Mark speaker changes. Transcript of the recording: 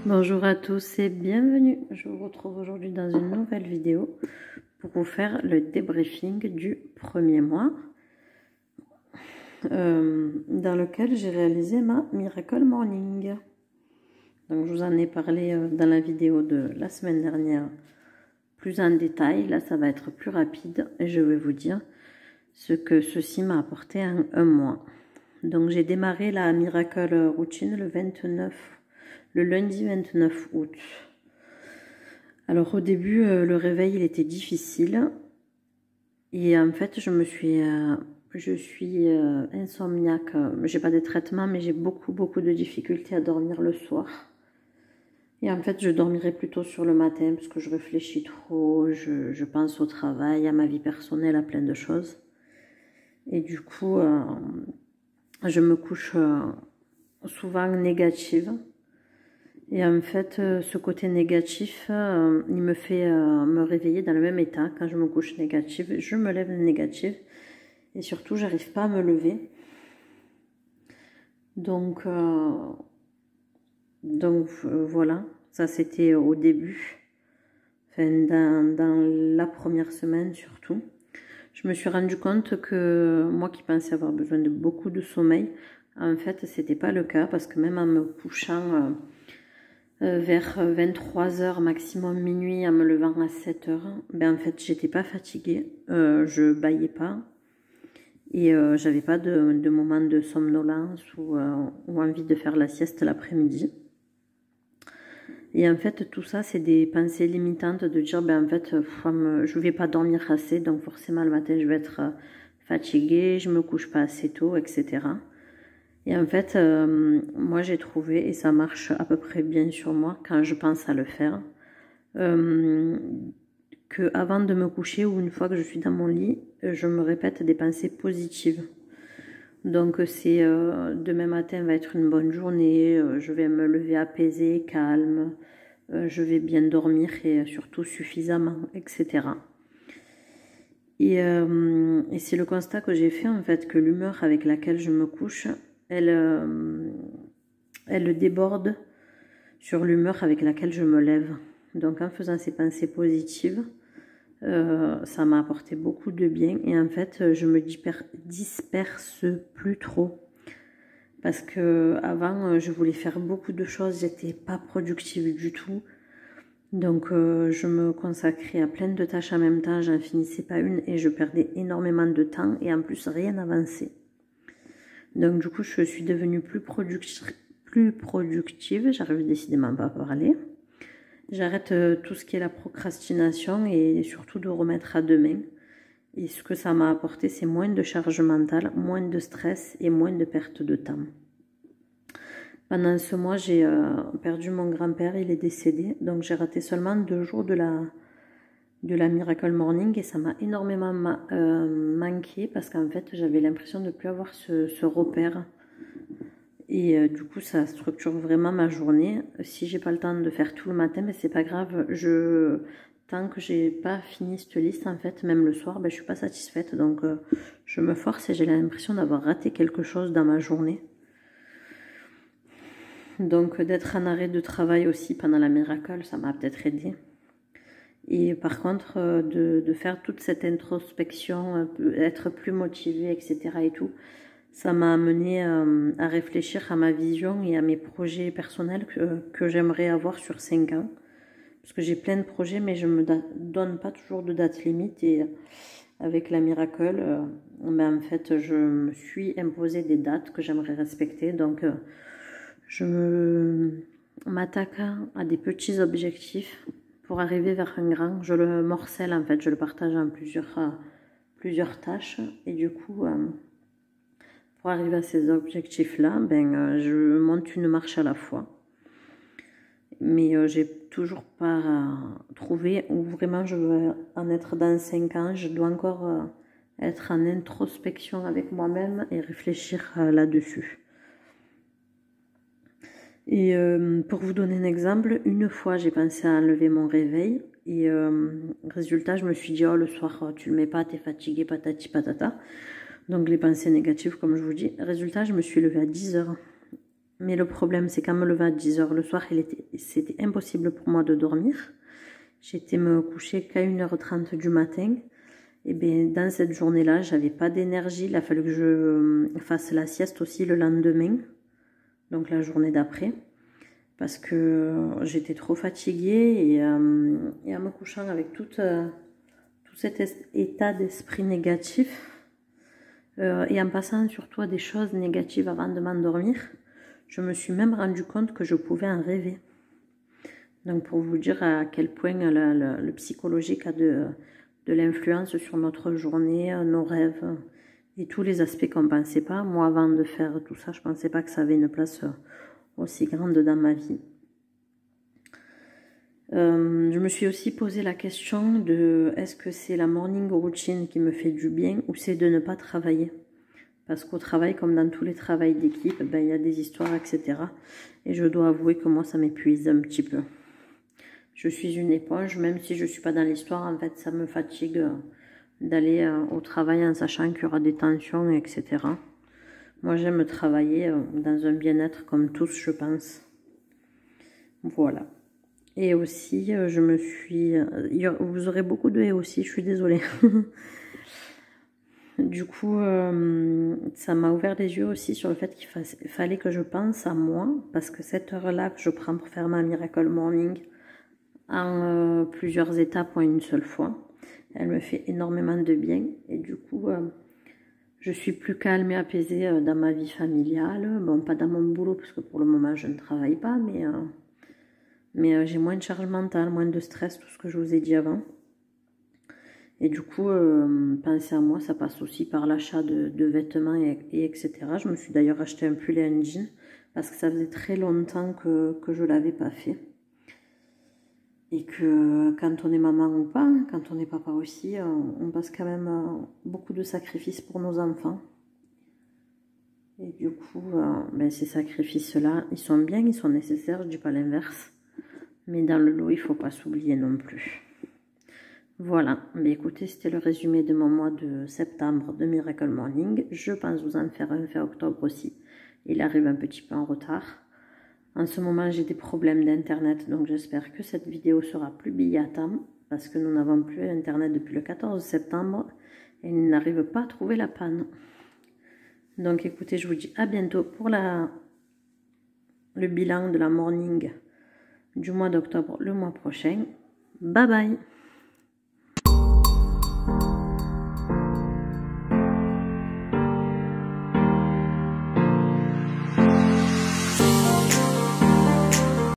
Speaker 1: Bonjour à tous et bienvenue. Je vous retrouve aujourd'hui dans une nouvelle vidéo pour vous faire le débriefing du premier mois dans lequel j'ai réalisé ma Miracle Morning. Donc je vous en ai parlé dans la vidéo de la semaine dernière plus en détail. Là ça va être plus rapide et je vais vous dire ce que ceci m'a apporté en un mois. Donc j'ai démarré la Miracle Routine le lundi 29 août. Alors au début, le réveil il était difficile et en fait je suis insomniaque. J'ai pas de traitement mais j'ai beaucoup de difficultés à dormir le soir. Et en fait je dormirai plutôt sur le matin parce que je réfléchis trop, je pense au travail, à ma vie personnelle, à plein de choses. Et du coup je me couche souvent négative. Et en fait, ce côté négatif, il me fait me réveiller dans le même état. Quand je me couche négative, je me lève négative. Et surtout, j'arrive pas à me lever. Donc voilà, ça c'était au début. Enfin, dans la première semaine surtout. Je me suis rendu compte que moi qui pensais avoir besoin de beaucoup de sommeil, en fait, c'était pas le cas. Parce que même en me couchant... vers 23h maximum minuit en me levant à 7h, ben en fait j'étais pas fatiguée, je bâillais pas et j'avais pas de moment de somnolence ou envie de faire la sieste l'après-midi. Et en fait tout ça c'est des pensées limitantes de dire ben en fait je vais pas dormir assez, donc forcément le matin je vais être fatiguée, je me couche pas assez tôt, etc. Et en fait, moi j'ai trouvé, et ça marche à peu près bien sur moi quand je pense à le faire, que avant de me coucher ou une fois que je suis dans mon lit, je me répète des pensées positives. Donc c'est demain matin va être une bonne journée, je vais me lever apaisée, calme, je vais bien dormir et surtout suffisamment, etc. Et c'est le constat que j'ai fait en fait, que l'humeur avec laquelle je me couche, elle déborde sur l'humeur avec laquelle je me lève. Donc en faisant ces pensées positives, ça m'a apporté beaucoup de bien. Et en fait, je me disperse plus trop. Parce que avant, je voulais faire beaucoup de choses, j'étais pas productive du tout. Donc je me consacrais à plein de tâches en même temps, j'en finissais pas une et je perdais énormément de temps et en plus rien n'avançait. Donc du coup je suis devenue plus productive, j'arrive décidément pas à parler. J'arrête tout ce qui est la procrastination et surtout de remettre à demain. Et ce que ça m'a apporté, c'est moins de charge mentale, moins de stress et moins de perte de temps. Pendant ce mois, j'ai perdu mon grand-père, il est décédé. Donc j'ai raté seulement 2 jours de la Miracle Morning et ça m'a énormément manqué parce qu'en fait j'avais l'impression de ne plus avoir ce repère et du coup ça structure vraiment ma journée. Si j'ai pas le temps de faire tout le matin, mais c'est pas grave, tant que j'ai pas fini cette liste en fait, même le soir, ben, je suis pas satisfaite, donc je me force et j'ai l'impression d'avoir raté quelque chose dans ma journée. Donc d'être en arrêt de travail aussi pendant la Miracle, ça m'a peut-être aidé. Et par contre, de faire toute cette introspection, être plus motivée, etc. et tout, ça m'a amené à réfléchir à ma vision et à mes projets personnels que j'aimerais avoir sur 5 ans. Parce que j'ai plein de projets, mais je ne me donne pas toujours de date limite. Et avec la Miracle, ben en fait, je me suis imposé des dates que j'aimerais respecter. Donc, je m'attaque à des petits objectifs pour arriver vers un grand. Je le morcelle en fait, je le partage en plusieurs tâches et du coup pour arriver à ces objectifs là, ben je monte une marche à la fois. Mais j'ai toujours pas trouvé où vraiment je veux en être dans 5 ans. Je dois encore être en introspection avec moi-même et réfléchir là-dessus. Et pour vous donner un exemple, une fois j'ai pensé à enlever mon réveil et résultat je me suis dit oh le soir tu le mets pas, t'es fatigué, patati patata. Donc les pensées négatives comme je vous dis. Résultat je me suis levée à 10h Mais le problème, c'est qu'en me levant à 10 h le soir, c'était impossible pour moi de dormir. J'étais me coucher qu'à 1h30 du matin. Et bien, dans cette journée-là, j'avais pas d'énergie. Il a fallu que je fasse la sieste aussi le lendemain. Donc la journée d'après. Parce que j'étais trop fatiguée. Et en me couchant avec tout cet état d'esprit négatif. Et en passant surtout à des choses négatives avant de m'endormir. Je me suis même rendu compte que je pouvais en rêver. Donc pour vous dire à quel point le psychologique a de l'influence sur notre journée, nos rêves et tous les aspects qu'on ne pensait pas. Moi, avant de faire tout ça, je ne pensais pas que ça avait une place aussi grande dans ma vie. Je me suis aussi posé la question de est-ce que c'est la morning routine qui me fait du bien ou c'est de ne pas travailler? Parce qu'au travail, comme dans tous les travails d'équipe, ben, il y a des histoires, etc. Et je dois avouer que moi, ça m'épuise un petit peu. Je suis une éponge, même si je ne suis pas dans l'histoire, en fait, ça me fatigue d'aller au travail en sachant qu'il y aura des tensions, etc. Moi, j'aime travailler dans un bien-être comme tous, je pense. Voilà. Et aussi, je me suis... vous aurez beaucoup de « et » aussi, je suis désolée. Du coup, ça m'a ouvert les yeux aussi sur le fait qu'il fallait que je pense à moi, parce que cette heure-là que je prends pour faire ma Miracle Morning en plusieurs étapes en une seule fois, elle me fait énormément de bien. Et du coup, je suis plus calme et apaisée dans ma vie familiale. Bon, pas dans mon boulot, parce que pour le moment, je ne travaille pas, mais j'ai moins de charge mentale, moins de stress, tout ce que je vous ai dit avant. Et du coup, penser à moi, ça passe aussi par l'achat de vêtements et etc. Je me suis d'ailleurs acheté un pull et un jean parce que ça faisait très longtemps que je ne l'avais pas fait. Et que quand on est maman ou pas, quand on est papa aussi, on passe quand même beaucoup de sacrifices pour nos enfants. Et du coup, ben ces sacrifices-là, ils sont bien, ils sont nécessaires, je ne dis pas l'inverse. Mais dans le lot, il ne faut pas s'oublier non plus. Voilà, mais écoutez, c'était le résumé de mon mois de septembre de Miracle Morning. Je pense vous en faire un fin octobre aussi. Il arrive un petit peu en retard. En ce moment, j'ai des problèmes d'internet, donc j'espère que cette vidéo sera publiée à temps, parce que nous n'avons plus internet depuis le 14 septembre et il n'arrive pas à trouver la panne. Donc écoutez, je vous dis à bientôt pour le bilan de la morning du mois d'octobre le mois prochain. Bye bye!